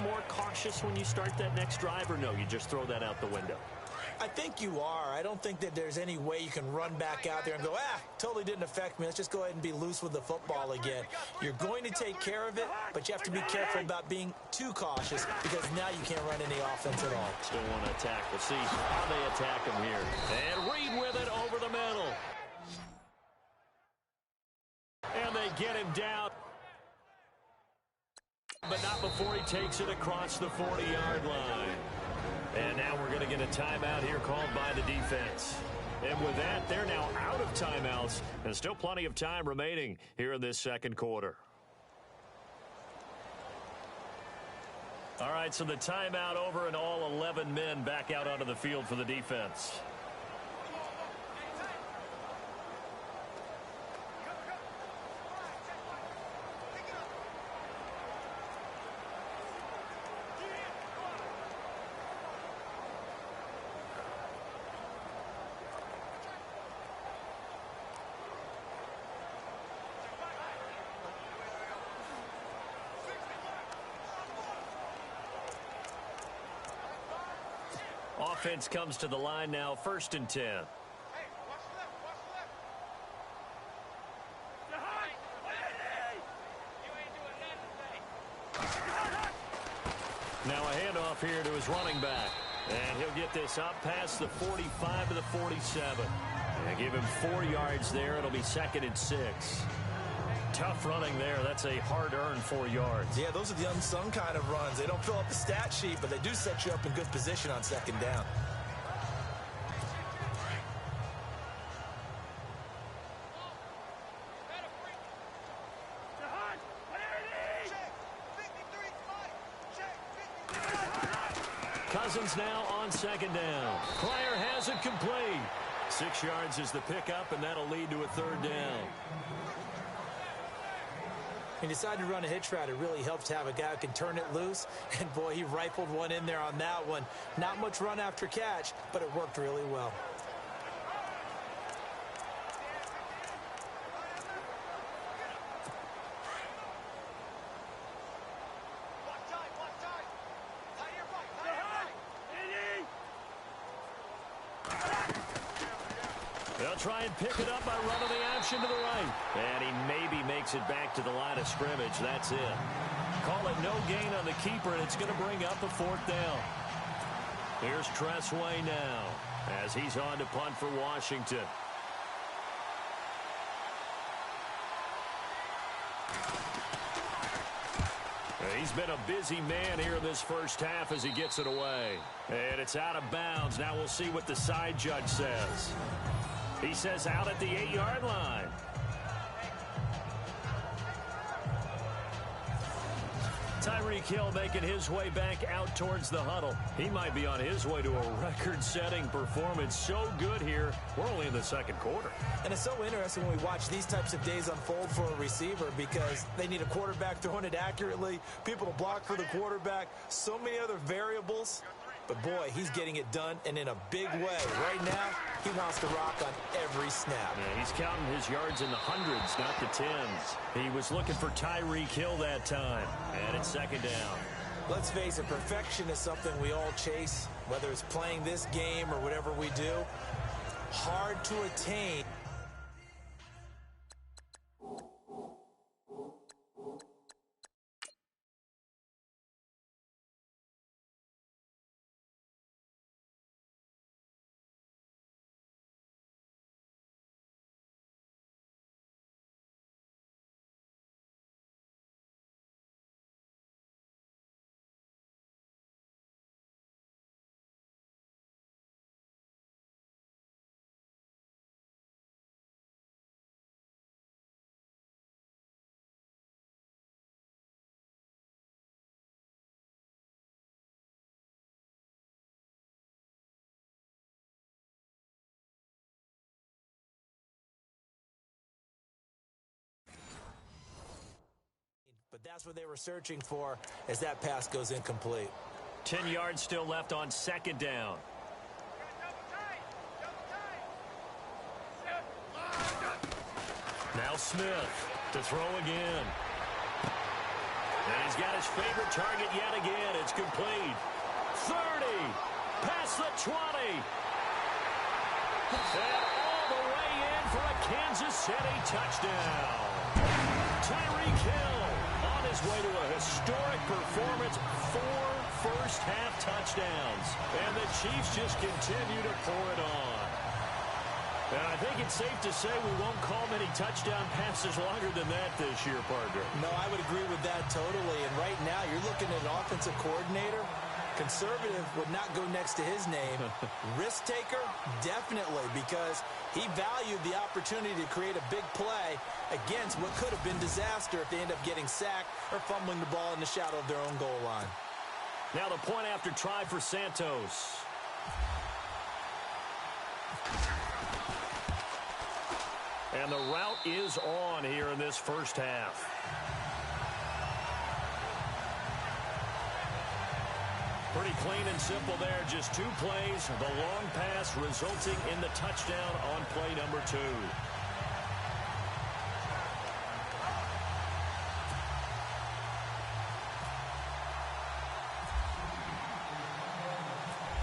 more cautious when you start that next drive, or no, you just throw that out the window? I think you are. I don't think that there's any way you can run back out there and go, totally didn't affect me. Let's just go ahead and be loose with the football again. You're going to take care of it, but you have to be careful about being too cautious because now you can't run any offense at all. Still want to attack. We'll see how they attack him here. And Reed with it over the middle. And they get him down. But not before he takes it across the 40-yard line. And now we're going to get a timeout here called by the defense. And with that, they're now out of timeouts. And still plenty of time remaining here in this second quarter. All right, so the timeout over and all 11 men back out onto the field for the defense. Offense comes to the line now, 1st and 10. Now a handoff here to his running back. And he'll get this up past the 45 to the 47. And give him 4 yards there. It'll be 2nd and 6. Tough running there. That's a hard-earned 4 yards. Yeah, those are the unsung kind of runs. They don't fill up the stat sheet, but they do set you up in good position on 2nd down. Cousins now on 2nd down. Pryor has it complete. 6 yards is the pickup, and that'll lead to a 3rd down. He decided to run a hitch route. It really helps to have a guy who can turn it loose. And, boy, he rifled one in there on that one. Not much run after catch, but it worked really well. They'll try and pick it up by running the option to the right. And he maybe makes it back to the line of scrimmage. That's it. Call it no gain on the keeper, and it's going to bring up a 4th down. Here's Tressway now as he's on to punt for Washington. He's been a busy man here in this first half as he gets it away. And it's out of bounds. Now we'll see what the side judge says. He says out at the 8-yard line. Tyreek Hill making his way back out towards the huddle. He might be on his way to a record-setting performance. So good here. We're only in the 2nd quarter. And it's so interesting when we watch these types of days unfold for a receiver because they need a quarterback throwing it accurately, people to block for the quarterback, so many other variables. But, boy, he's getting it done and in a big way. Right now, he wants to rock on every snap. Yeah, he's counting his yards in the hundreds, not the tens. He was looking for Tyreek Hill that time. And it's 2nd down. Let's face it, perfection is something we all chase, whether it's playing this game or whatever we do. Hard to attain. But that's what they were searching for as that pass goes incomplete. 10 yards still left on 2nd down. Now Smith to throw again. And he's got his favorite target yet again. It's complete. 30. Past the 20. And all the way in for a Kansas City touchdown. Tyreek Hill on his way to a historic performance. 4 first-half touchdowns. And the Chiefs just continue to pour it on. And I think it's safe to say we won't call many touchdown passes longer than that this year, partner. No, I would agree with that totally. And right now, you're looking at an offensive coordinator. Conservative would not go next to his name. Risk taker, definitely, because he valued the opportunity to create a big play against what could have been disaster if they end up getting sacked or fumbling the ball in the shadow of their own goal line. Now the point after try for Santos. And the route is on here in this first half. Pretty clean and simple there. Just 2 plays. The long pass resulting in the touchdown on play number 2.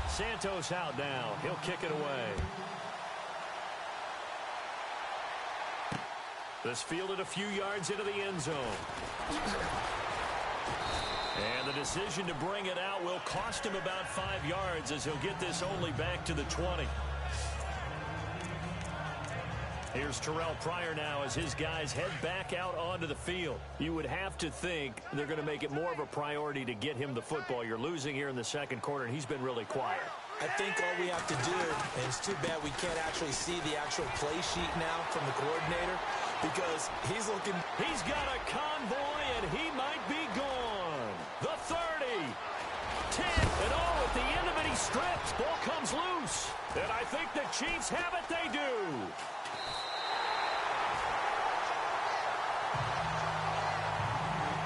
Santos out now. He'll kick it away. This fielded a few yards into the end zone. And the decision to bring it out will cost him about 5 yards as he'll get this only back to the 20. Here's Terrell Pryor now as his guys head back out onto the field. You would have to think they're going to make it more of a priority to get him the football. You're losing here in the second quarter, and he's been really quiet. I think all we have to do, and it's too bad we can't actually see the actual play sheet now from the coordinator, because he's looking. He's got a convoy, and he might be gone. The 30. 10. And oh, at the end of it, he stripped. Ball comes loose. And I think the Chiefs have it. They do.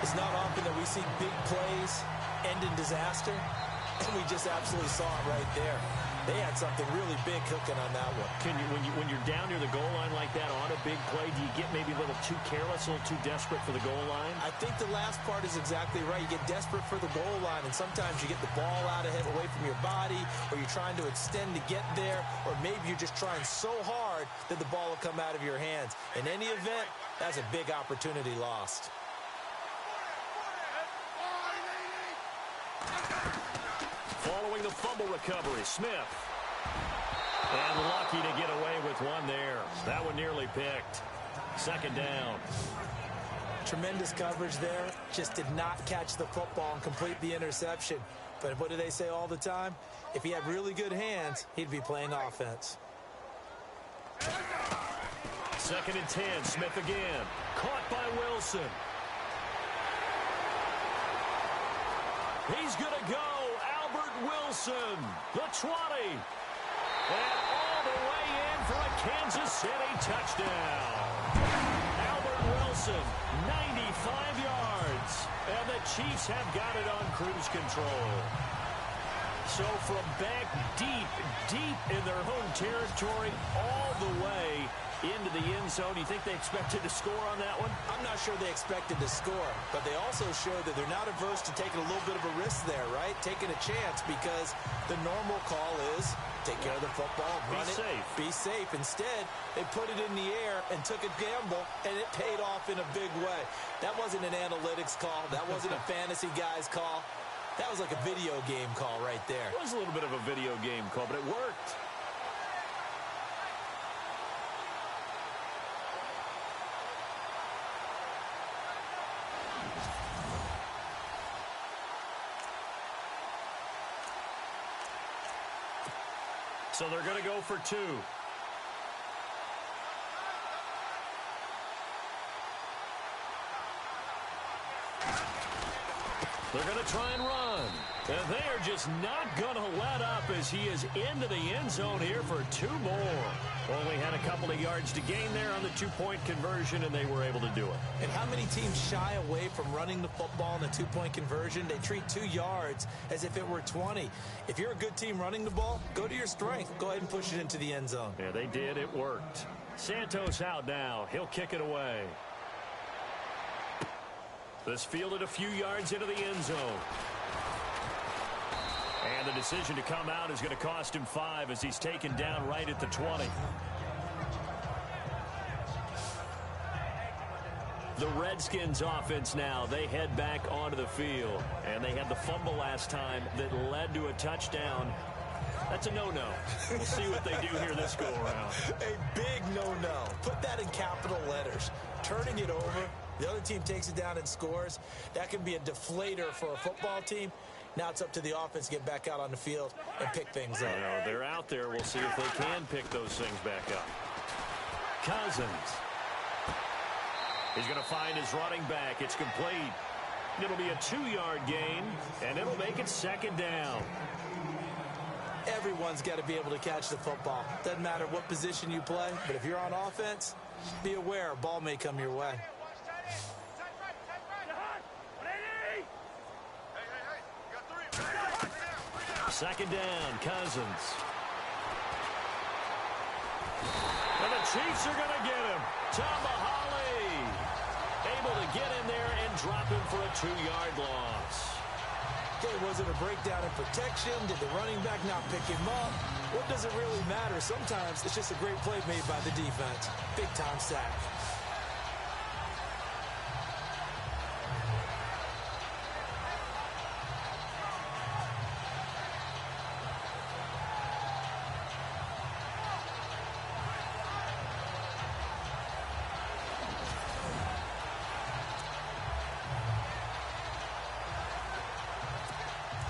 It's not often that we see big plays end in disaster, and we just absolutely saw it right there. They had something really big cooking on that one. When you're down near the goal line like that on a big play, do you get maybe a little too careless, a little too desperate for the goal line? I think the last part is exactly right. You get desperate for the goal line, and sometimes you get the ball out ahead away from your body, or you're trying to extend to get there, or maybe you're just trying so hard that the ball will come out of your hands. In any event, that's a big opportunity lost. Following the fumble recovery, Smith. And lucky to get away with one there. That one nearly picked. Second down. Tremendous coverage there. Just did not catch the football and complete the interception. But what do they say all the time? If he had really good hands, he'd be playing offense. Second and 10. Smith again. Caught by Wilson. He's going to go. Wilson, the 20, and all the way in for a Kansas City touchdown. Albert Wilson, 95 yards, and the Chiefs have got it on cruise control. So from back deep in their home territory, all the way into the end zone. You think they expected to score on that one? I'm not sure they expected to score, but they also showed that they're not averse to taking a little bit of a risk there, right? Taking a chance, because the normal call is take care of the football, run it, be safe. Instead, they put it in the air and took a gamble, and it paid off in a big way. That wasn't an analytics call. That wasn't a fantasy guy's call. That was like a video game call right there. It was a little bit of a video game call, but it worked. So they're going to go for 2. They're going to try and run. And they are just not going to let up as he is into the end zone here for 2 more. Only had a couple of yards to gain there on the 2-point conversion, and they were able to do it. And how many teams shy away from running the football in a 2-point conversion? They treat 2 yards as if it were 20. If you're a good team running the ball, go to your strength. Go ahead and push it into the end zone. Yeah, they did. It worked. Santos out now. He'll kick it away. This fielded a few yards into the end zone. And the decision to come out is going to cost him 5 as he's taken down right at the 20. The Redskins offense now, they head back onto the field. And they had the fumble last time that led to a touchdown. That's a no-no. We'll see what they do here this go-around. A big no-no. Put that in capital letters. Turning it over, the other team takes it down and scores. That can be a deflator for a football team. Now it's up to the offense to get back out on the field and pick things up. Well, they're out there. We'll see if they can pick those things back up. Cousins. He's going to find his running back. It's complete. It'll be a 2-yard gain, and it'll make it second down. Everyone's got to be able to catch the football. Doesn't matter what position you play, but if you're on offense, be aware a ball may come your way. Second down, Cousins. And the Chiefs are going to get him. Tomahali able to get in there and drop him for a 2-yard loss. Okay, was it a breakdown in protection? Did the running back not pick him up? What does it really matter? Sometimes it's just a great play made by the defense. Big-time sack.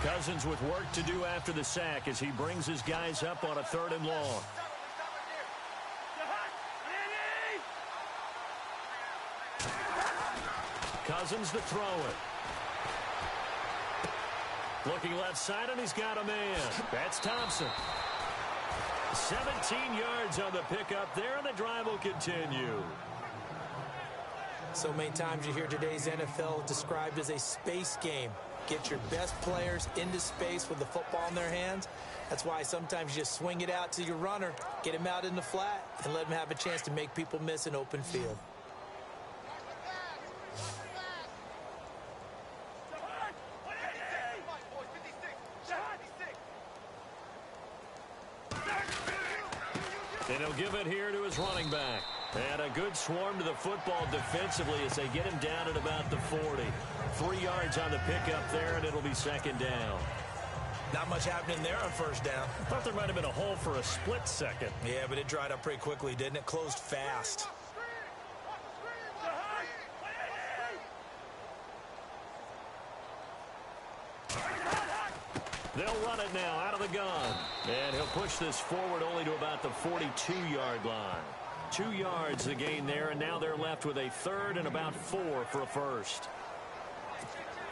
Cousins with work to do after the sack as he brings his guys up on a 3rd and long. Cousins to throw it. Looking left side, and he's got a man. That's Thompson. 17 yards on the pickup there, and the drive will continue. So many times you hear today's NFL described as a space game. Get your best players into space with the football in their hands. That's why sometimes you just swing it out to your runner, get him out in the flat, and let him have a chance to make people miss an open field. And he'll give it here to his running back. And a good swarm to the football defensively as they get him down at about the 40. 3 yards on the pickup there, and it'll be second down. Not much happening there on first down. I thought there might have been a hole for a split second. Yeah, but it dried up pretty quickly, didn't it? Closed fast. They'll run it now out of the gun. And he'll push this forward only to about the 42-yard line. 2 yards the gain there, and now they're left with a 3rd and about 4 for a first.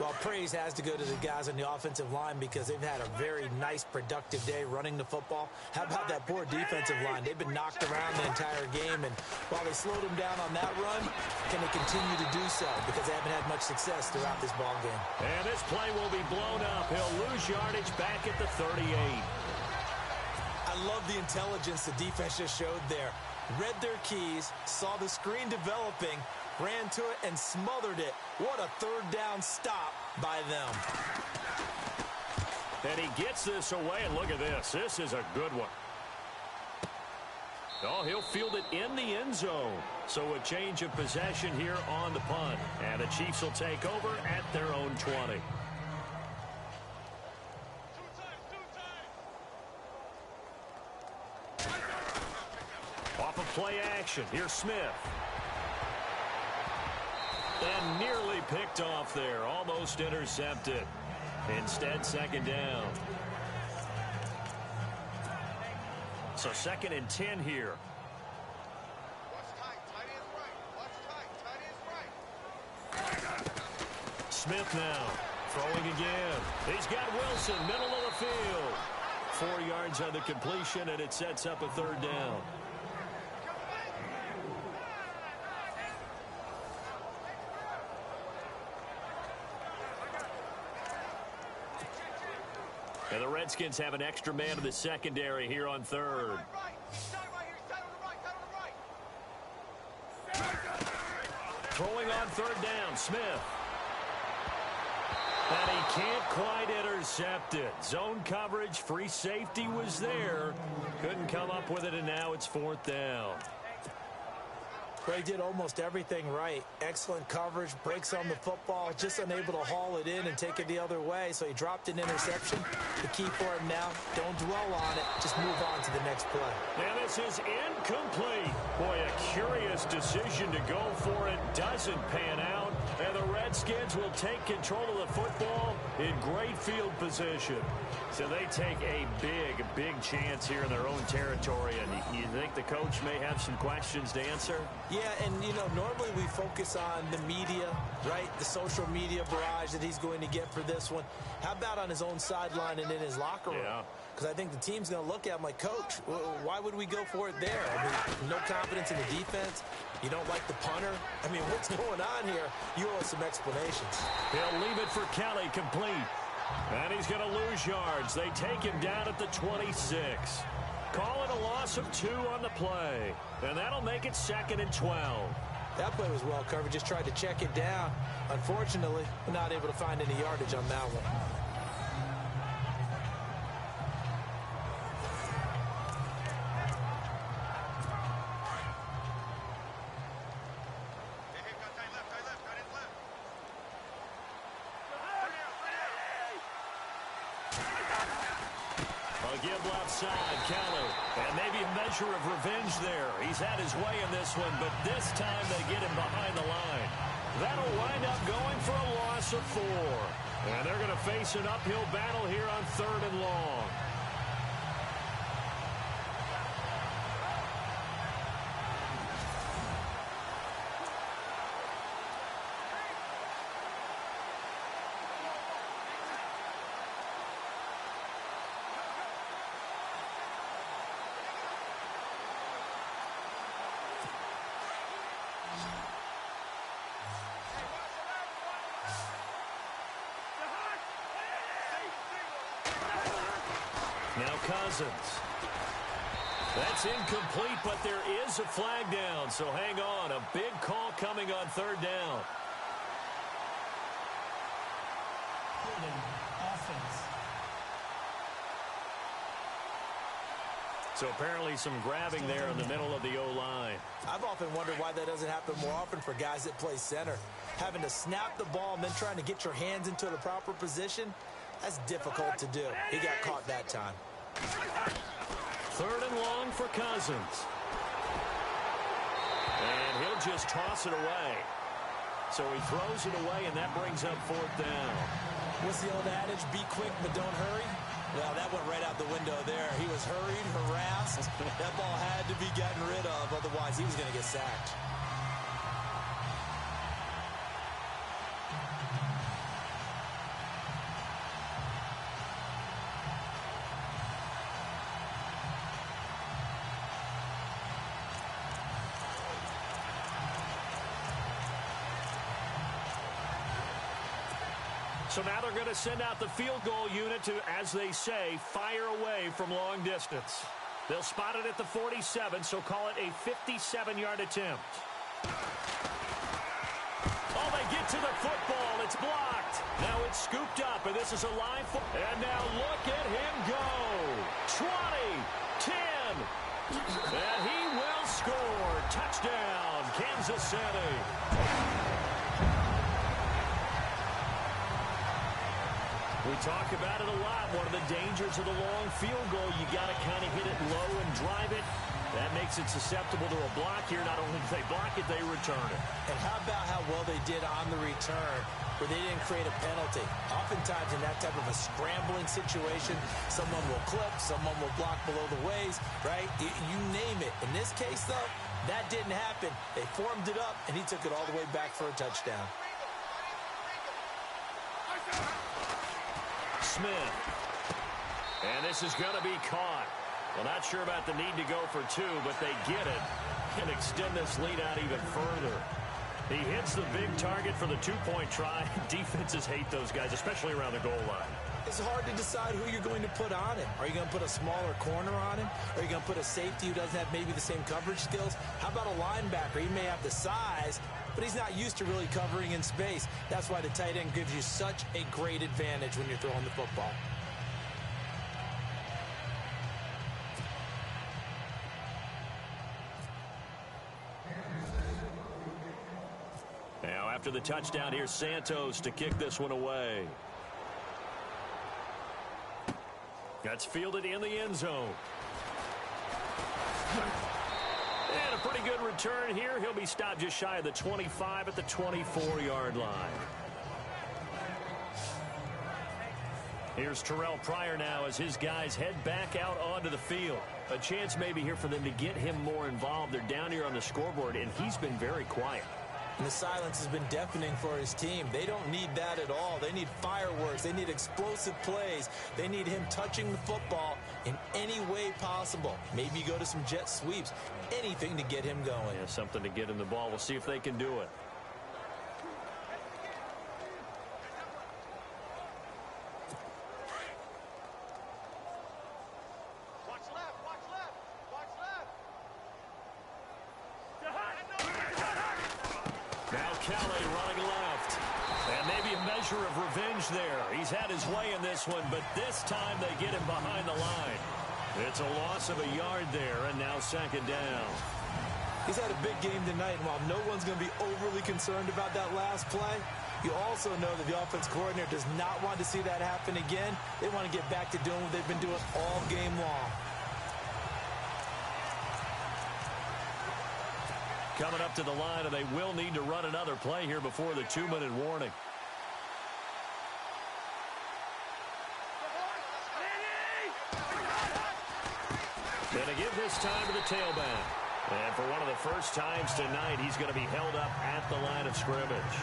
Well, praise has to go to the guys on the offensive line because they've had a very nice, productive day running the football. How about that poor defensive line? They've been knocked around the entire game, and while they slowed them down on that run, can they continue to do so? Because they haven't had much success throughout this ball game. And this play will be blown up. He'll lose yardage back at the 38. I love the intelligence the defense just showed there. Read their keys, saw the screen developing, ran to it and smothered it. What a 3rd down stop by them. And he gets this away, and look at this. This is a good one. Oh, he'll field it in the end zone. So a change of possession here on the punt. And the Chiefs will take over at their own 20. Off of play action, here's Smith. And nearly picked off there, almost intercepted. Instead, second down. So 2nd and 10 here. Smith now, throwing again. He's got Wilson, middle of the field. 4 yards on the completion, and it sets up a 3rd down. And the Redskins have an extra man in the secondary here on 3rd. Throwing on 3rd down, Smith. And he can't quite intercept it. Zone coverage, free safety was there. Couldn't come up with it, and now it's 4th down. Well, he did almost everything right. Excellent coverage, breaks on the football, just unable to haul it in and take it the other way. So he dropped an interception. The key for him now, don't dwell on it. Just move on to the next play. And this is incomplete. Boy, a curious decision to go for it. Doesn't pan out. And the Redskins will take control of the football in great field position. So they take a big chance here in their own territory. And you think the coach may have some questions to answer? Yeah, and, you know, normally we focus on the media, right? The social media barrage that he's going to get for this one. How about on his own sideline and in his locker room? Yeah. Because I think the team's going to look at him like, Coach, why would we go for it there? I mean, no confidence in the defense. You don't like the punter. I mean, what's going on here? You owe us some explanations. He'll leave it for Kelly, complete. And he's going to lose yards. They take him down at the 26. Call it a loss of 2 on the play. And that'll make it 2nd and 12. That play was well covered. Just tried to check it down. Unfortunately, we're not able to find any yardage on that one. Give left side, Kelly. And maybe a measure of revenge there. He's had his way in this one, but this time they get him behind the line. That'll wind up going for a loss of 4. And they're going to face an uphill battle here on 3rd and long. Now Cousins. That's incomplete, but there is a flag down, so hang on. A big call coming on 3rd down. So apparently some grabbing there in the middle of the O-line. I've often wondered why that doesn't happen more often for guys that play center. Having to snap the ball and then trying to get your hands into the proper position, that's difficult to do. He got caught that time. 3rd and long for Cousins. And he'll just toss it away. So he throws it away, and that brings up 4th down. What's the old adage? Be quick, but don't hurry. Well, that went right out the window there. He was hurried, harassed. That ball had to be gotten rid of, otherwise he was going to get sacked. So now they're going to send out the field goal unit to, as they say, fire away from long distance. They'll spot it at the 47, so call it a 57-yard attempt. Oh, they get to the football. It's blocked. Now it's scooped up, and this is a line. And now look at him go. 20, 10, and he will score. Touchdown, Kansas City. We talk about it a lot. One of the dangers of the long field goal, you got to kind of hit it low and drive it. That makes it susceptible to a block here. Not only do they block it, they return it. And how about how well they did on the return, where they didn't create a penalty? Oftentimes in that type of a scrambling situation, someone will clip, someone will block below the waist, right? You name it. In this case, though, that didn't happen. They formed it up, and he took it all the way back for a touchdown. Smith. And this is going to be caught. Well, not sure about the need to go for 2, but they get it and extend this lead out even further. He hits the big target for the 2-point try. Defenses hate those guys, especially around the goal line. it's hard to decide who you're going to put on him. Are you going to put a smaller corner on him? Are you going to put a safety who doesn't have maybe the same coverage skills? How about a linebacker? He may have the size, but he's not used to really covering in space. That's why the tight end gives you such a great advantage when you're throwing the football. Now, after the touchdown, here's Santos to kick this one away. That's fielded in the end zone. And a pretty good return here. He'll be stopped just shy of the 25 at the 24-yard line. Here's Terrell Pryor now as his guys head back out onto the field. A chance maybe here for them to get him more involved. They're down here on the scoreboard, and he's been very quiet. And the silence has been deafening for his team. They don't need that at all. They need fireworks. They need explosive plays. They need him touching the football in any way possible. Maybe go to some jet sweeps. Anything to get him going. Yeah, something to get him the ball. We'll see if they can do it. Kelly running left. And maybe a measure of revenge there. He's had his way in this one, but this time they get him behind the line. It's a loss of a yard there, and now second down. He's had a big game tonight, and while no one's going to be overly concerned about that last play, you also know that the offense coordinator does not want to see that happen again. They want to get back to doing what they've been doing all game long. Coming up to the line, and they will need to run another play here before the 2-minute warning. And to give this time to the tailback. And for one of the first times tonight, he's going to be held up at the line of scrimmage.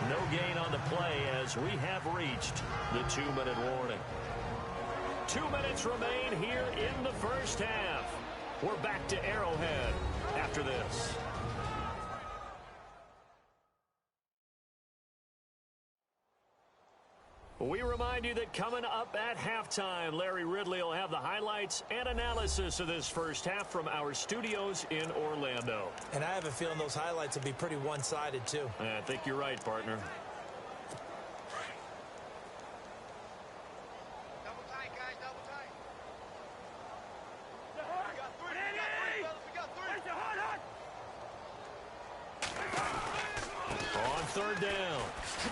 No gain on the play as we have reached the 2-minute warning. 2 minutes remain here in the first half. We're back to Arrowhead after this. We remind you that coming up at halftime, Larry Ridley will have the highlights and analysis of this first half from our studios in Orlando. And I have a feeling those highlights will be pretty one-sided, too. I think you're right, partner. Third down.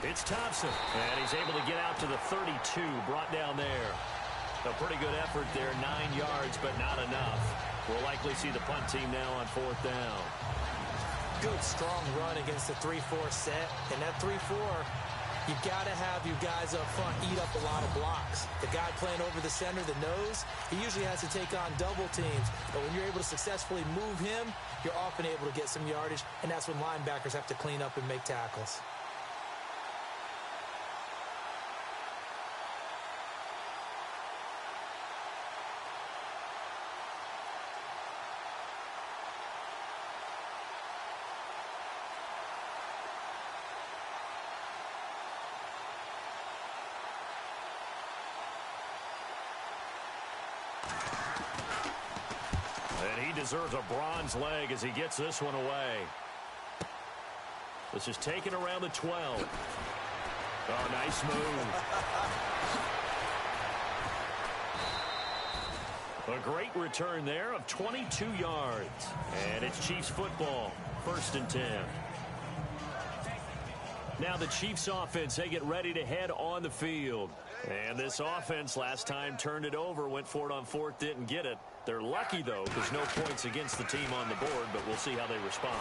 It's Thompson, and he's able to get out to the 32, brought down there. A pretty good effort there, 9 yards, but not enough. We'll likely see the punt team now on fourth down. Good, strong run against the 3-4 set, and that 3-4, you've got to have your guys up front eat up a lot of blocks. The guy playing over the center, the nose, he usually has to take on double teams, but when you're able to successfully move him, you're often able to get some yardage, and that's when linebackers have to clean up and make tackles. Deserves a bronze leg as he gets this one away. This is taken around the 12. Oh, nice move. A great return there of 22 yards. And it's Chiefs football, 1st and 10. Now the Chiefs offense, they get ready to head on the field. And this offense last time turned it over, went for it on fourth, didn't get it. They're lucky, though, because no points against the team on the board, but we'll see how they respond.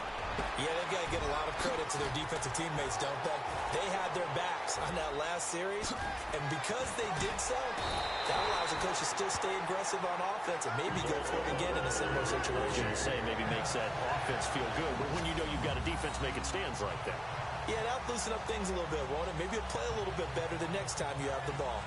Yeah, they've got to get a lot of credit to their defensive teammates, don't they? They had their backs on that last series, and because they did so, that allows the coach to still stay aggressive on offense and maybe go for it again in a similar situation. I was going to say, maybe makes that offense feel good, but when you know you've got a defense making stands like that. Yeah, that'll loosen up things a little bit, won't it? Maybe you'll play a little bit better the next time you have the ball.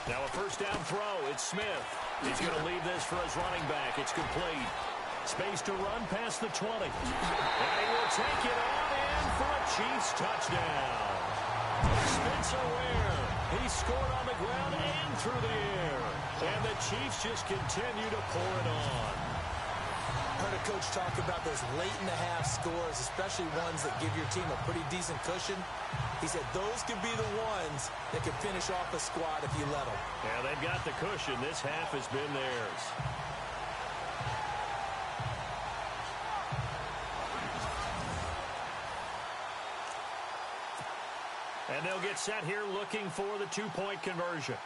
Now a first down throw. It's Smith. He's going to leave this for his running back. It's complete. Space to run past the 20. And he will take it on in for a Chiefs touchdown. Spencer Ware. He scored on the ground and through the air. And the Chiefs just continue to pour it on. I heard a coach talk about those late-in-the-half scores, especially ones that give your team a pretty decent cushion. He said those could be the ones that could finish off a squad if you let them. Yeah, they've got the cushion. This half has been theirs. And they'll get set here looking for the two-point conversion.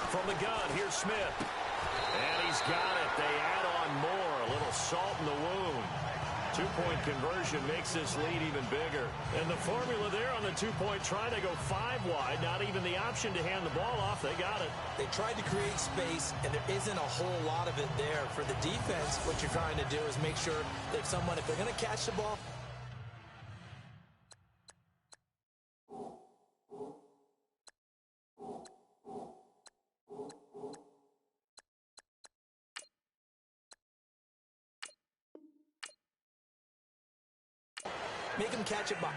From the gun, here's Smith. And he's got it. They add on more. A little salt in the wound. Two-point conversion makes this lead even bigger. And the formula there on the two-point try to go 5 wide. Not even the option to hand the ball off. They got it. They tried to create space, and there isn't a whole lot of it there. For the defense, what you're trying to do is make sure that if they're going to catch the ball, make them catch it by.